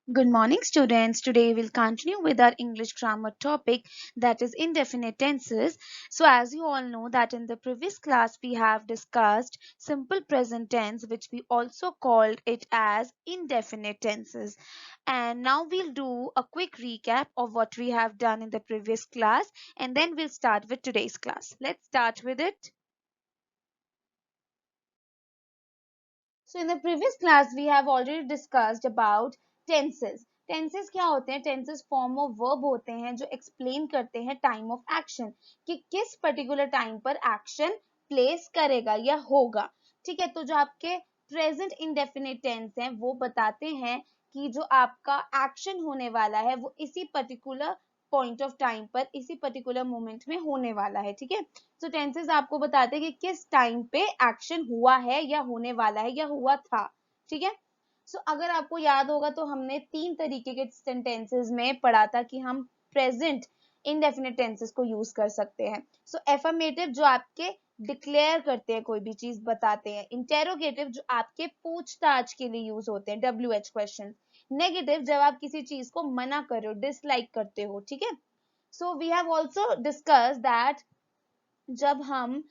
Good morning, students. Today we'll continue with our English grammar topic, that is indefinite tenses. So, as you all know, that in the previous class we have discussed simple present tense, which we also called it as indefinite tenses. And now we'll do a quick recap of what we have done in the previous class, and then we'll start with today's class. Let's start with it. So in the previous class we have already discussed about tenses. Tenses क्या होते हैं? Tenses form of verb होते हैं जो explain करते हैं time of action, कि किस पर्टिकुलर टाइम पर एक्शन प्लेस करेगा या होगा. ठीक है, तो जो आपके प्रेजेंट इंडेफिनिट टेंस हैं वो बताते हैं कि जो आपका एक्शन होने वाला है वो इसी पर्टिकुलर पॉइंट ऑफ टाइम पर, इसी पर्टिकुलर मोमेंट में होने वाला है. ठीक है, तो टेंसेस आपको बताते हैं कि किस टाइम पे एक्शन हुआ है या होने वाला है या हुआ था. ठीक है, सो अगर आपको याद होगा तो हमने तीन तरीके के सेंटेंसेस में पढ़ा था कि हम प्रेजेंट इंडेफिनिट टेंसेस को यूज कर सकते हैं. सो एफर्मेटिव जो आपके डिक्लेयर करते हैं, कोई भी चीज बताते हैं. इंटेरोगेटिव जो आपके पूछताछ के लिए यूज होते हैं, WH क्वेश्चन. नेगेटिव जब आप किसी चीज को मना कर रहे हो, डिसलाइक करते हो. ठीक है, so we have also discuss that जब हम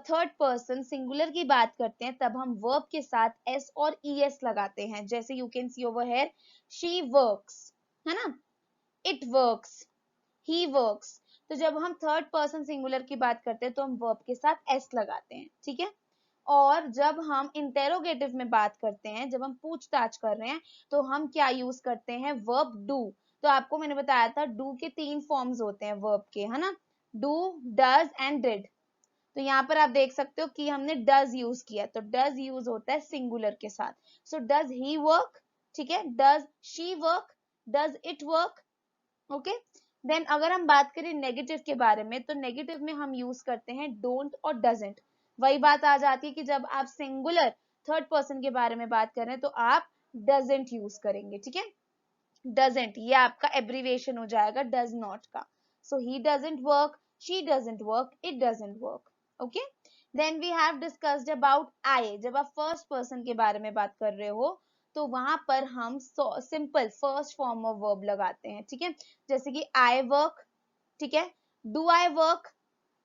थर्ड पर्सन सिंगुलर की बात करते हैं तब हम वर्ब के साथ एस और ईएस लगाते हैं. जैसे you can see over here, she works, है ना, इट वर्क्स, ही वर्क्स. तो जब हम थर्ड पर्सन सिंगुलर की बात करते हैं तो हम वर्ब के साथ एस लगाते हैं. ठीक है, और जब हम इंटेरोगेटिव में बात करते हैं, जब हम पूछताछ कर रहे हैं, तो हम क्या यूज करते हैं? Verb do. तो आपको मैंने बताया था डू के तीन फॉर्म्स होते हैं वर्ब के, है ना, डू, डज एंड डिड. तो यहाँ पर आप देख सकते हो कि हमने डज यूज किया, तो डज यूज होता है सिंगुलर के साथ. सो डज ही वर्क, ठीक है, does she work, does it work. Okay, then अगर हम बात करें नेगेटिव के बारे में, तो नेगेटिव में हम यूज करते हैं डोंट और डजंट. वही बात आ जाती है कि जब आप सिंगुलर थर्ड पर्सन के बारे में बात कर रहे हैं तो आप डजंट यूज करेंगे. ठीक है, डजंट ये आपका एब्रीविएशन हो जाएगा डज नॉट का. So he doesn't work, she doesn't work, it doesn't work. Okay, then we have discussed about I. जब आप फर्स्ट पर्सन के बारे में बात कर रहे हो तो वहां पर हम simple first form of verb लगाते हैं. ठीक है, जैसे कि आई वर्क, ठीक है, डू आई वर्क,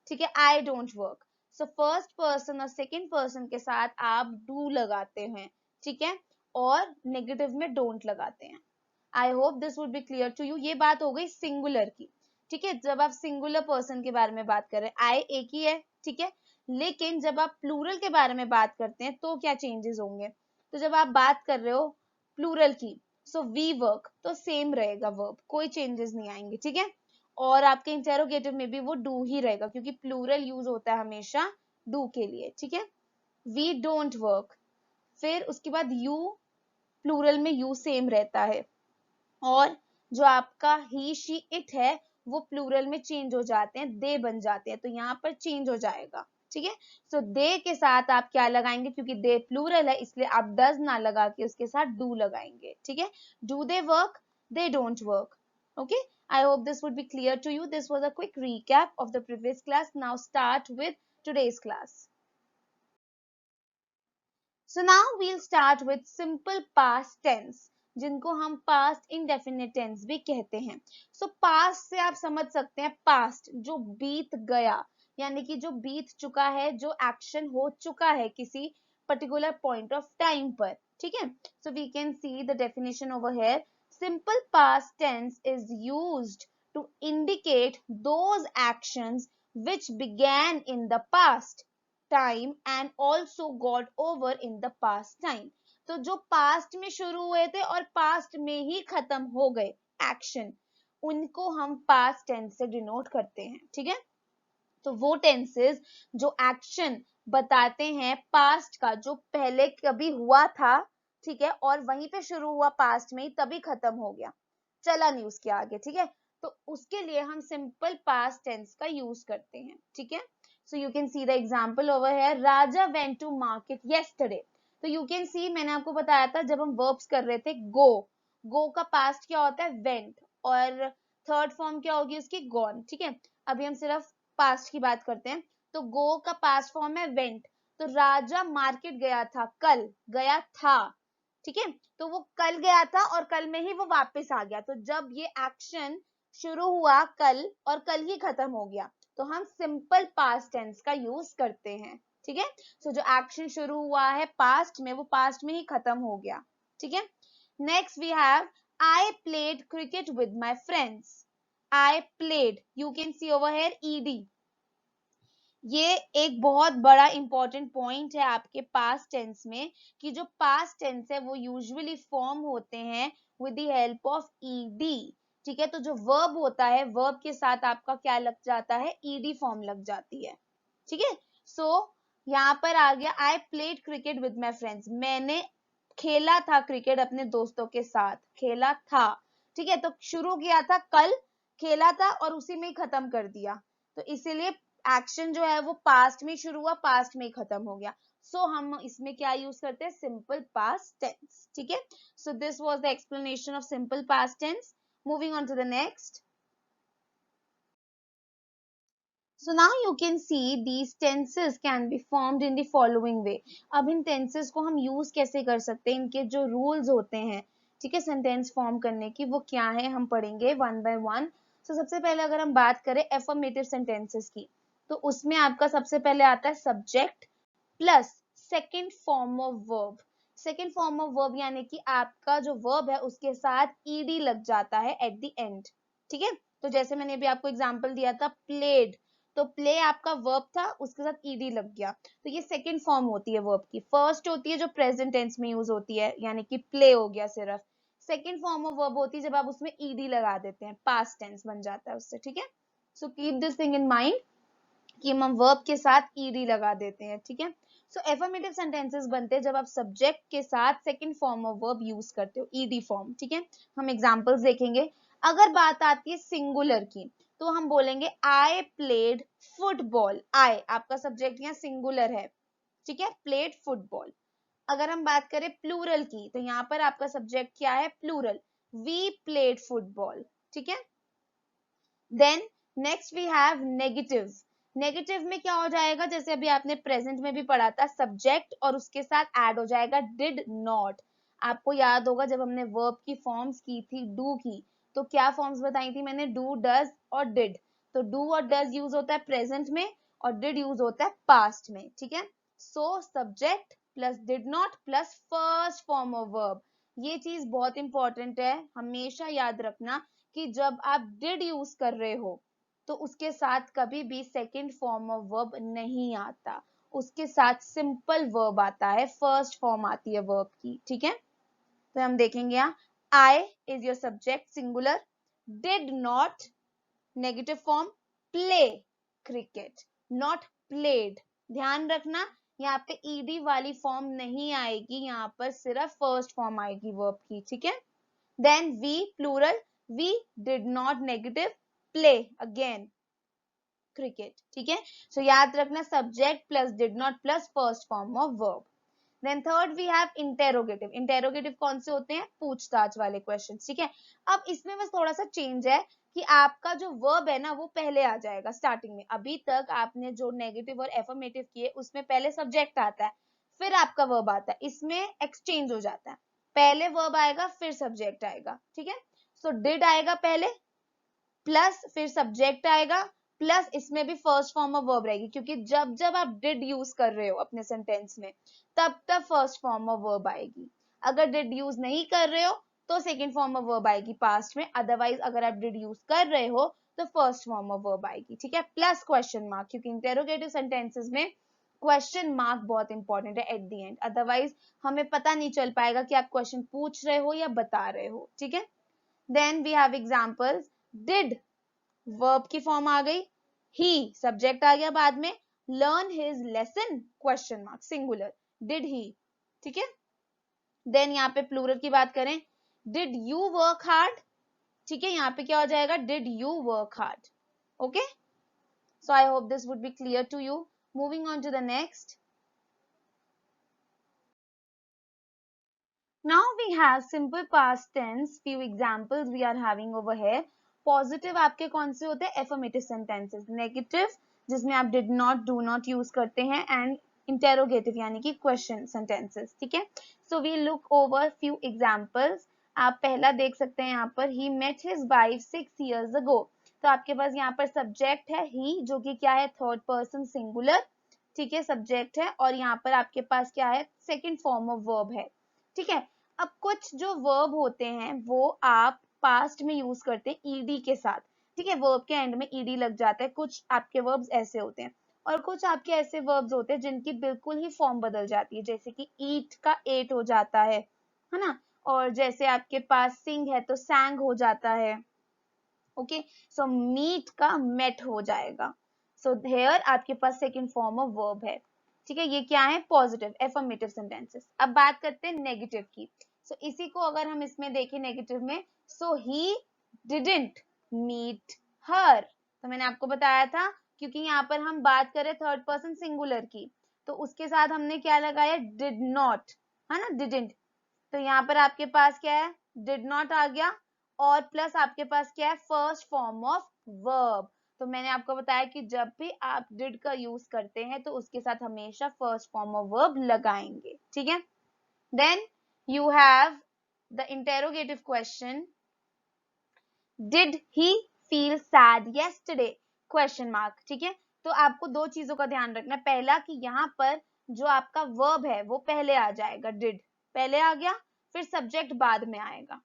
ठीक है, I don't work. So first person और सेकंड पर्सन के साथ आप डू लगाते हैं. ठीक है, और नेगेटिव में डोंट लगाते हैं. I hope this would be clear to you. ये बात हो गई सिंगुलर की. ठीक है, जब आप सिंगुलर पर्सन के बारे में बात कर रहे हैं, आई एक ही है. ठीक है, लेकिन जब आप प्लूरल के बारे में बात करते हैं तो क्या चेंजेस होंगे? तो जब आप बात कर रहे हो प्लूरल की, सो वी वर्क, तो सेम रहेगा वर्ब, कोई चेंजेस नहीं आएंगे. ठीक है, और आपके इंटेरोगेटिव में भी वो डू ही रहेगा क्योंकि प्लूरल यूज होता है हमेशा डू के लिए. ठीक है, वी डोंट वर्क, फिर उसके बाद यू, प्लूरल में यू सेम रहता है, और जो आपका ही शी इट है वो प्लूरल में चेंज हो जाते हैं, दे बन जाते हैं, तो यहाँ पर चेंज हो जाएगा. ठीक है, सो दे के साथ आप क्या लगाएंगे? क्योंकि दे प्लूरल है इसलिए आप डज ना लगा के उसके साथ डू लगाएंगे. ठीक है, do they work, they don't work. Okay, I hope this would be clear to you. This was a quick recap of the previous class. Now start with today's class. So now we'll start with simple past tense, जिनको हम past indefinite tense भी कहते हैं. So past से आप समझ सकते हैं past जो बीत गया, यानी कि जो बीत चुका है, जो action हो चुका है किसी particular point of time पर. ठीक है, so we can see the definition over here. Simple past tense is used to indicate those actions which began in the past time and also got over in the past time. तो जो past में शुरू हुए थे और past में ही खत्म हो गए एक्शन, उनको हम पास्ट टेंस से डिनोट करते हैं. ठीक है, तो वो टेंसेस जो एक्शन बताते हैं पास्ट का, जो पहले कभी हुआ था, ठीक है, और वहीं पे शुरू हुआ पास्ट में ही, तभी खत्म हो गया, चला नहीं उसके आगे. ठीक है, तो उसके लिए हम सिंपल पास्ट टेंस का यूज करते हैं. ठीक है, so you can see the example over here, Raja went to market yesterday. तो यू कैन सी, मैंने आपको बताया था जब हम वर्ब्स कर रहे थे, गो, गो का पास्ट क्या होता है? वेंट, और थर्ड फॉर्म क्या होगी उसकी? गॉन. ठीक है, अभी हम सिर्फ पास्ट की बात करते हैं. तो गो का पास्ट फॉर्म है वेंट. तो राजा मार्केट गया था, कल गया था. ठीक है, तो वो कल गया था और कल में ही वो वापस आ गया, तो जब ये एक्शन शुरू हुआ कल और कल ही खत्म हो गया, तो हम सिंपल पास्ट टेंस का यूज करते हैं। ठीक है, सो जो एक्शन शुरू हुआ है पास्ट में, वो पास्ट में ही खत्म हो गया। ठीक है, next we have I played cricket with my friends. I played, you can see over here ED, ये एक बहुत बड़ा इंपॉर्टेंट पॉइंट है आपके पास्ट टेंस में, कि जो पास्ट टेंस है वो यूजुअली फॉर्म होते हैं with the help of ED. ठीक है, तो जो वर्ब होता है, वर्ब के साथ आपका क्या लग जाता है, ईडी फॉर्म लग जाती है। ठीक है, सो यहाँ पर आ गया आई played cricket with my friends, मैंने खेला था क्रिकेट अपने दोस्तों के साथ, खेला था। ठीक है, तो शुरू किया था कल, खेला था और उसी में ही खत्म कर दिया, तो इसीलिए एक्शन जो है वो पास्ट में शुरू हुआ, पास्ट में ही खत्म हो गया। सो हम इसमें क्या यूज करते हैं, सिंपल पास्ट टेंस। ठीक है, so this was the explanation of simple past tense. Moving on to the next. So now you can see these tenses can be formed in the following way. अब इन tenses को हम use कैसे कर सकते हैं, इनके जो rules होते हैं, ठीक है, sentence form करने की, वो क्या है हम पढ़ेंगे one by one. So सबसे पहले अगर हम बात करें affirmative sentences की, तो उसमें आपका सबसे पहले आता है subject plus second form of verb. Second form of verb यानी कि आपका जो वर्ब है उसके साथ ed लग जाता है एट द एंड। ठीक है, तो जैसे मैंने अभी आपको एग्जांपल दिया था प्लेड, तो प्ले आपका वर्ब था, उसके साथ ed लग गया, तो ये सेकंड फॉर्म होती है वर्ब की। फर्स्ट होती है जो प्रेजेंट टेंस में यूज होती है, यानी कि प्ले हो गया सिर्फ। सेकंड फॉर्म ऑफ वर्ब होती है जब आप उसमें ed लगा देते हैं, पास्ट टेंस बन जाता है उससे। ठीक है, so keep this thing in mind कि हम वर्ब के साथ ed लगा देते हैं। ठीक है, सो एफर्मेटिव सेंटेंसेस बनते हैं जब आप सब्जेक्ट के साथ second form of verb use करते हो, ed फॉर्म। ठीक है, हम एग्जांपल्स देखेंगे। अगर बात आती है सिंगुलर की, तो हम बोलेंगे आई प्लेड फुटबॉल, आई आपका सब्जेक्ट यहाँ सिंगुलर है। ठीक है, प्लेड फुटबॉल। अगर हम बात करें प्लूरल की, तो यहाँ पर आपका सब्जेक्ट क्या है, प्लूरल, वी प्लेड फुटबॉल। ठीक है, then next we have negative. Negative में क्या हो जाएगा, जैसे अभी आपने प्रेजेंट में भी पढ़ा था, सब्जेक्ट और उसके साथ ऐड हो जाएगा डिड नॉट। आपको याद होगा जब हमने वर्ब की फॉर्म्स की थी डू की, तो क्या फॉर्म्स बताई थी मैंने, डू, डज और डिड। तो डू और डज यूज होता है प्रेजेंट में और डिड यूज होता है पास्ट में। ठीक है, so subject plus did not plus first form of verb, ये चीज बहुत इंपॉर्टेंट है, हमेशा याद रखना कि जब आप डिड यूज कर रहे हो तो उसके साथ कभी भी सेकंड फॉर्म ऑफ वर्ब नहीं आता, उसके साथ सिंपल वर्ब आता है, फर्स्ट फॉर्म आती है वर्ब की। ठीक है, तो हम देखेंगे यहाँ I is your subject singular, did not negative form, play cricket, not played. ध्यान रखना यहाँ पे ed वाली फॉर्म नहीं आएगी, यहाँ पर सिर्फ फर्स्ट फॉर्म आएगी वर्ब की। ठीक है, then we plural, we did not negative play again cricket। ठीक है, so याद रखना subject plus did not plus first form of verb। then third we have interrogative। interrogative कौन से होते हैं, पूछताछ वाले क्वेश्चन। ठीक है, अब इसमें बस थोड़ा सा चेंज है कि आपका जो वर्ब है ना वो पहले आ जाएगा स्टार्टिंग में। अभी तक आपने जो नेगेटिव और एफर्मेटिव किए उसमें पहले सब्जेक्ट आता है फिर आपका वर्ब आता है, इसमें एक्सचेंज हो जाता है, पहले वर्ब आएगा फिर सब्जेक्ट आएगा। ठीक है, सो डिड आएगा पहले प्लस फिर सब्जेक्ट आएगा प्लस इसमें भी फर्स्ट फॉर्म ऑफ वर्ब रहेगी, क्योंकि जब जब आप डिड यूज कर रहे हो अपने सेंटेंस में तब तब फर्स्ट फॉर्म ऑफ वर्ब आएगी। अगर डिड यूज नहीं कर रहे हो तो सेकंड फॉर्म ऑफ वर्ब आएगी पास्ट में, अदरवाइज अगर आप डिड यूज कर रहे हो तो फर्स्ट फॉर्म ऑफ वर्ब आएगी। ठीक है, प्लस क्वेश्चन मार्क, क्योंकि इंटेरोगेटिव सेंटेंसेस में क्वेश्चन मार्क बहुत इंपॉर्टेंट है एट द एंड, अदरवाइज हमें पता नहीं चल पाएगा कि आप क्वेश्चन पूछ रहे हो या बता रहे हो। ठीक है, then we have examples, did verb की फॉर्म आ गई, ही सब्जेक्ट आ गया बाद में, learn his lesson question mark singular, did he. ठीक है, देन यहाँ पे प्लूरल की बात करें, डिड यू वर्क हार्ड। ठीक है, यहाँ पे क्या हो जाएगा, did you work hard. Okay, so I hope this would be clear to you. Moving on to the next. Now we have simple past tense, few examples we are having over here. Positive आपके कौन से होते हैं, affirmative sentences. Negative जिसमें आप did not, do not use करते हैं, and interrogative यानी कि क्वेश्चन सेंटेंसेस, ठीक है। So we look over few examples. आप पहला देख सकते हैं यहाँ पर, he met his wife 6 years ago। तो आपके पास यहाँ पर सब्जेक्ट है ही, जो कि क्या है, थर्ड पर्सन सिंगुलर, ठीक है, सब्जेक्ट है, और यहाँ पर आपके पास क्या है, सेकंड फॉर्म ऑफ वर्ब है, ठीक है। अब कुछ जो वर्ब होते हैं वो आप पास्ट में यूज करते हैं ईडी के साथ, ठीक है, वर्ब के एंड में ईडी लग जाता है। कुछ आपके वर्ब्स ऐसे होते हैं, और कुछ आपके ऐसे वर्ब्स होते हैं जिनकी बिल्कुल ही फॉर्म बदल जाती है, जैसे कि ईट का एट हो जाता है ना, और जैसे आपके पास सिंग है तो सैंग हो जाता है, ओके। सो मीट का मेट हो जाएगा। सो हेयर आपके पास सेकंड फॉर्म ऑफ वर्ब है, ठीक है। ये क्या है, पॉजिटिव एफर्मेटिव सेंटेंसेस। अब बात करते हैं नेगेटिव की। सो इसी को अगर हम इसमें देखें नेगेटिव में, सो ही डिडंट मीट हर। तो मैंने आपको बताया था, क्योंकि यहाँ पर हम बात करें थर्ड पर्सन सिंगुलर की, तो उसके साथ हमने क्या लगाया, डिड नॉट, है ना, डिडंट। तो यहाँ पर आपके पास क्या है, डिड नॉट आ गया, और प्लस आपके पास क्या है, फर्स्ट फॉर्म ऑफ वर्ब। तो मैंने आपको बताया कि जब भी आप डिड का यूज करते हैं तो उसके साथ हमेशा फर्स्ट फॉर्म ऑफ वर्ब लगाएंगे, ठीक है। Then you have the interrogative question, did he feel sad yesterday, question mark, ठीक है। तो आपको दो चीजों का ध्यान रखना है, पहला कि यहाँ पर जो आपका वर्ब है वो पहले आ जाएगा, डिड पहले आ गया, फिर सब्जेक्ट बाद में आएगा,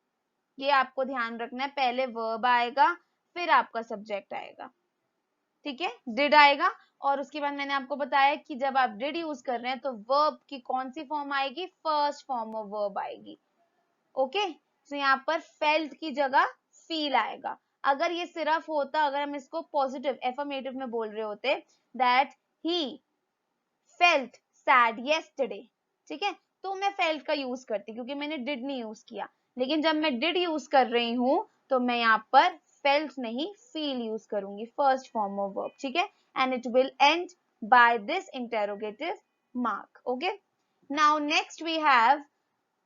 ये आपको ध्यान रखना है, पहले वर्ब आएगा फिर आपका सब्जेक्ट आएगा, ठीक है, डिड आएगा। और उसके बाद मैंने आपको बताया कि जब आप डिड यूज कर रहे हैं तो वर्ब की कौन सी फॉर्म आएगी, फर्स्ट फॉर्म ऑफ वर्ब आएगी, ओके। तो यहाँ पर फेल्ट की जगह फील आएगा। अगर ये सिर्फ होता, अगर हम इसको पॉजिटिव एफर्मेटिव में बोल रहे होते, that he felt sad yesterday, ठीक है, तो मैं फेल्ट का यूज करती, क्योंकि मैंने डिड नहीं यूज किया। लेकिन जब मैं डिड यूज कर रही हूं तो मैं यहाँ पर फेल्ट नहीं फील यूज करूंगी, फर्स्ट फॉर्म ऑफ वर्ब, ठीक है। And it will end by this interrogative mark, okay. Now next we have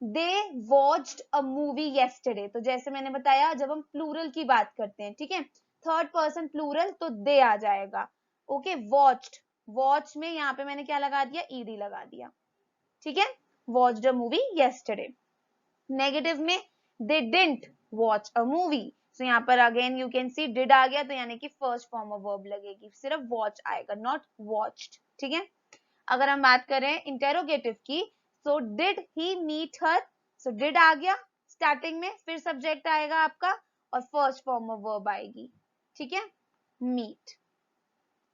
they watched a movie yesterday। तो जैसे मैंने बताया, जब हम प्लूरल की बात करते हैं, ठीक है, थर्ड पर्सन प्लूरल, तो दे आ जाएगा, ओके। वॉच्ड, वॉच में यहाँ पे मैंने क्या लगा दिया, ईडी लगा दिया, ठीक है, watched a movie yesterday। Negative में they didn't watch a movie. So यहाँ पर again you can see did आ गया, तो यानी कि फर्स्ट फॉर्म ऑफ वर्ब लगेगी, सिर्फ वॉच आएगा, नॉट वॉच्ड, ठीक है। अगर हम बात करें इंटेरोगेटिव की, so did he meet her, so did आ गया स्टार्टिंग में, फिर सब्जेक्ट आएगा आपका और फर्स्ट फॉर्म ऑफ वर्ब आएगी, ठीक है, मीट।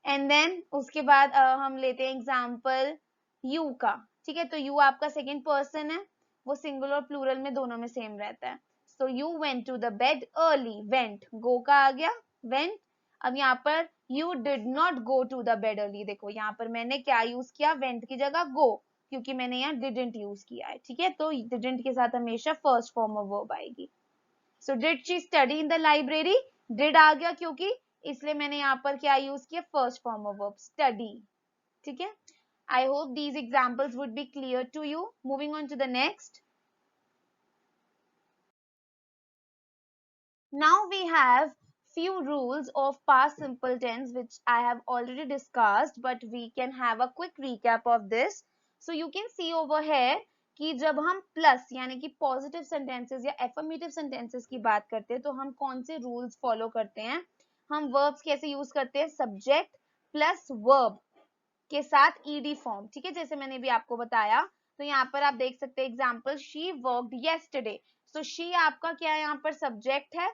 एंड देन उसके बाद हम लेते हैं एग्जाम्पल यू का, ठीक है। तो यू आपका सेकेंड पर्सन है, वो सिंगुलर और प्लूरल में दोनों में सेम रहता है। So you went to the bed early, went go का आ गया, वेंट। अब यहाँ पर you did not go to the bed early, देखो यहाँ पर मैंने क्या यूज किया, वेंट की जगह गो, क्योंकि मैंने यहाँ डिडंट यूज किया है, ठीक है। तो डिडंट के साथ हमेशा फर्स्ट फॉर्म ऑफ वर्ब आएगी। So did she study in the library, did आ गया क्योंकि, इसलिए मैंने यहाँ पर क्या यूज किया, first form of verb study, ठीक है। I hope these examples would be clear to you. Moving on to the next. Now we have few rules of past simple tense which I have already discussed, but we can have a quick recap of this. So you can see over here कि जब हम plus यानी कि positive sentences या affirmative sentences की बात करते हैं तो हम कौन से रूल्स फॉलो करते हैं, हम वर्ब्स कैसे यूज करते हैं, सब्जेक्ट प्लस वर्ब के साथ ईडी फॉर्म, ठीक है, जैसे मैंने भी आपको बताया। तो यहाँ पर आप देख सकते हैं एग्जाम्पल, शी वर्कड yesterday। तो शी आपका क्या है, यहाँ पर सब्जेक्ट है,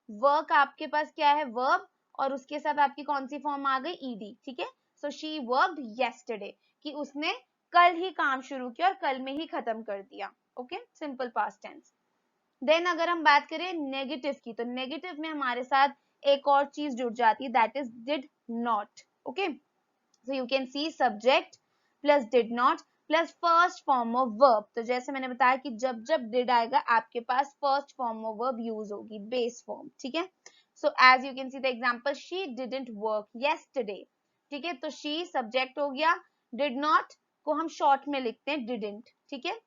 वर्क आपके पास क्या है, वर्ब, और उसके साथ आपकी कौन सी फॉर्म आ गई, ईडी, ठीक है। सो शी वर्कड yesterday, कि उसने कल ही काम शुरू किया और कल में ही खत्म कर दिया, okay, simple past tense. Then अगर हम बात करें नेगेटिव की, तो नेगेटिव में हमारे साथ एक और चीज जुड़ जाती है, that is did not, okay. So you can see subject plus did not plus first form of verb। तो जैसे मैंने बताया कि जब जब did आएगा आपके पास first form of verb use होगी, base form, ठीक है। So as you can see the example, she didn't work yesterday, ठीक है। तो she subject हो गया, did not को हम short में लिखते हैं didn't, ठीक है।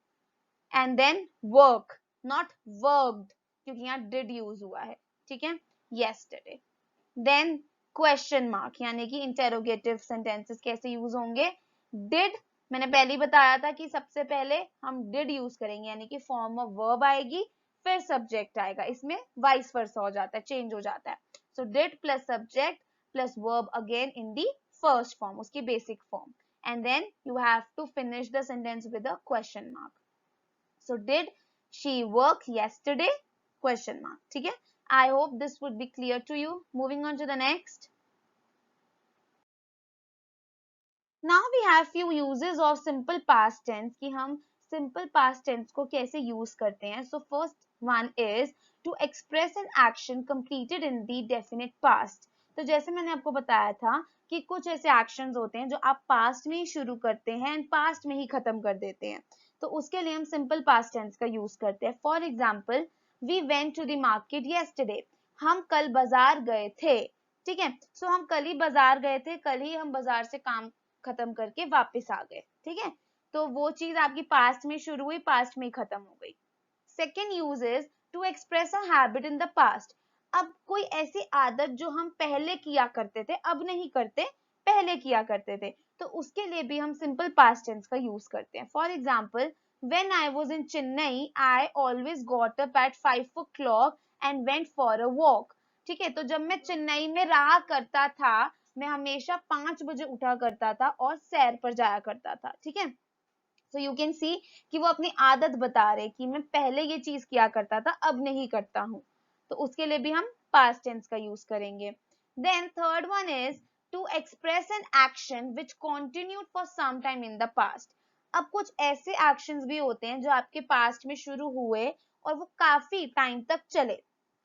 And then work, not worked, क्योंकि यहाँ did use हुआ है, ठीक है, yesterday। देन क्वेश्चन मार्क यानी कि इंटेरोगेटिव सेंटेंसेस कैसे यूज होंगे, डिड मैंने पहले ही बताया था कि सबसे पहले हम डिड यूज करेंगे, यानी कि फॉर्म ऑफ वर्ब आएगी, फिर सब्जेक्ट आएगा, इसमें वाइस वर्सा हो जाता है, चेंज हो जाता है। So did plus subject plus verb again in the first form, उसकी basic form, and then you have to finish the sentence with a question mark. So did she work yesterday, question mark, ठीक है। I hope this would be clear to you. Moving on to the next. Now we have few uses of simple past tense कि हम simple past tense को कैसे use करते हैं. So first one is to express an action completed in the definite past. तो जैसे मैंने आपको बताया था कि कुछ ऐसे actions होते हैं जो आप past में ही शुरू करते हैं and past में ही खत्म कर देते हैं, तो उसके लिए हम simple past tense का use करते हैं. For example, we went to the market yesterday. हम कल बाजार गए थे, ठीक है। सो हम कल ही बाजार गए थे, कल ही हम बाजार से काम खत्म करके वापस आ गए, ठीक है। तो वो चीज आपकी पास्ट में शुरू हुई, पास्ट में ही खत्म हो गई। Second use is to express a habit in the past. अब कोई ऐसी आदत जो हम पहले किया करते थे, अब नहीं करते, पहले किया करते थे, तो उसके लिए भी हम सिंपल पास्ट टेंस का यूज करते हैं। For example, when I was in Chennai, I always got up at 5 o'clock and went for a walk. ठीक है, तो जब मैं चेन्नई में रहा करता था, मैं हमेशा 5 बजे उठा करता था और सैर पर जाया करता था, ठीक है। सो यू कैन सी कि वो अपनी आदत बता रहे कि मैं पहले ये चीज किया करता था, अब नहीं करता हूँ, तो उसके लिए भी हम पास्ट टेंस का यूज करेंगे। Then third one is to express an action which continued for some time in the past. अब कुछ ऐसे एक्शंस भी होते हैं जो आपके पास्ट में शुरू हुए और वो काफी टाइम तक चले,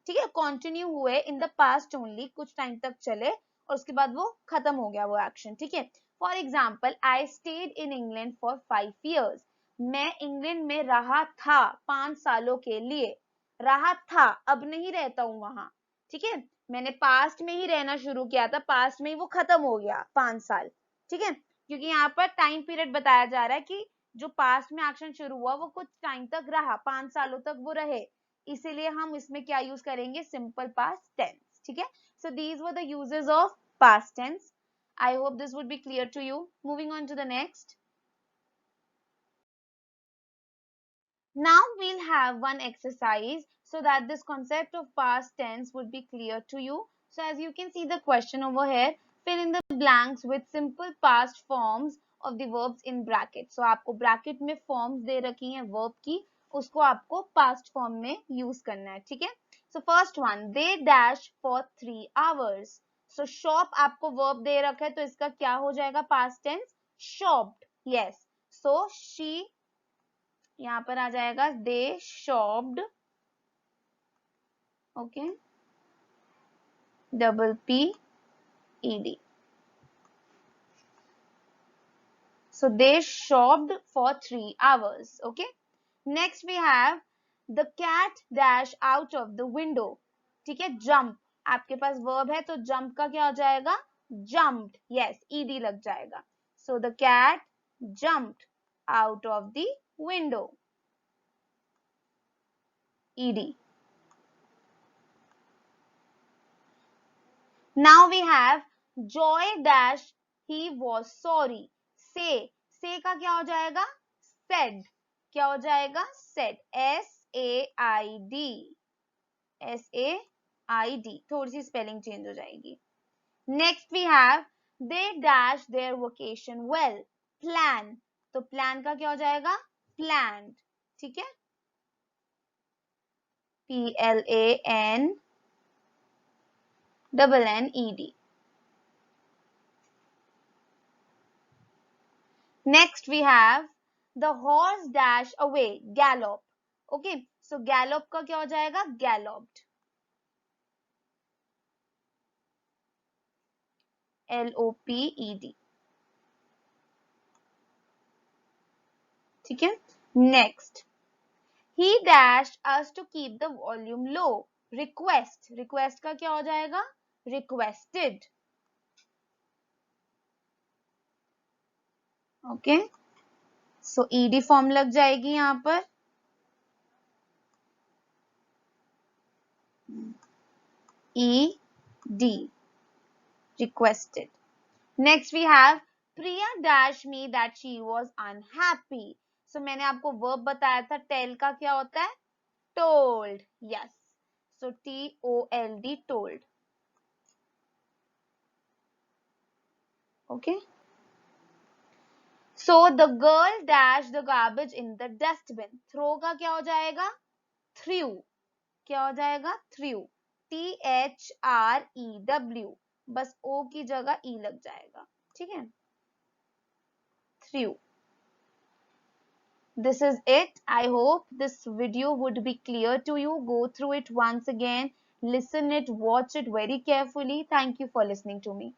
ठीक है, कंटिन्यू हुए इन द पास्ट ओनली, कुछ टाइम तक चले और उसके बाद वो खत्म हो गया वो एक्शन, ठीक है। For example, I stayed in England for 5 years. मैं इंग्लैंड में रहा था 5 सालों के लिए, रहा था, अब नहीं रहता हूं वहां, ठीक है। मैंने पास्ट में ही रहना शुरू किया था, पास्ट में ही वो खत्म हो गया 5 साल, ठीक है, क्योंकि यहाँ पर टाइम पीरियड बताया जा रहा है कि जो पास्ट में एक्शन शुरू हुआ वो कुछ टाइम तक रहा, 5 सालों तक वो रहे, इसीलिए हम इसमें क्या यूज करेंगे, सिंपल पास्ट टेंस, ठीक है। So these were the uses of past tense. I hope this would be clear to you. Moving on to the next. Now we'll have one exercise so that this concept of past tense would be clear to you. So as you can see the question over here, fill in the blanks with simple past forms of the verbs in bracket. So आपको bracket में forms दे रखी हैं verb की, उसको आपको past form में use करना है, ठीक है। So first one, they dash for 3 hours. So shop आपको verb दे रखा है, तो इसका क्या हो जाएगा past tense, shopped. Yes. So she, यहाँ पर आ जाएगा they shopped, okay, double P E D. So they shopped for 3 hours, okay. Next we have the cat dash out of the window, ठीक है, जंप, आपके पास वर्ब है तो jump का क्या हो जाएगा, जंप्ड, यस, ईडी लग जाएगा। So the cat jumped out of the window, ED. Now we have Joy dash he was sorry. Say का क्या हो जाएगा, said, क्या हो जाएगा, said, SAID, SAID, थोड़ी सी स्पेलिंग चेंज हो जाएगी। Next we have they dash their vacation well. Plan, तो plan का क्या हो जाएगा, planned, ठीक है, PLAN double NED. Next we have the horse dash away, gallop. Okay, so gallop का क्या हो जाएगा, galloped, LOPED, ठीक है। Next, he dashed us to keep the volume low. Request, request का क्या हो जाएगा, requested. ओके, सो ईडी फॉर्म लग जाएगी यहां पर, ED, requested. Next we have Priya dashed me that she was unhappy. So मैंने आपको verb बताया था, tell का क्या होता है? Told. Yes. So T-O-L-D, told. Okay. So the girl dashed the garbage in the dustbin. Throw का क्या हो जाएगा? Threw. क्या हो जाएगा? Threw. T-H-R-E-W. बस O की जगह E लग जाएगा. ठीक है? Threw. This is it. I hope this video would be clear to you. Go through it once again. Listen it, watch it very carefully. Thank you for listening to me.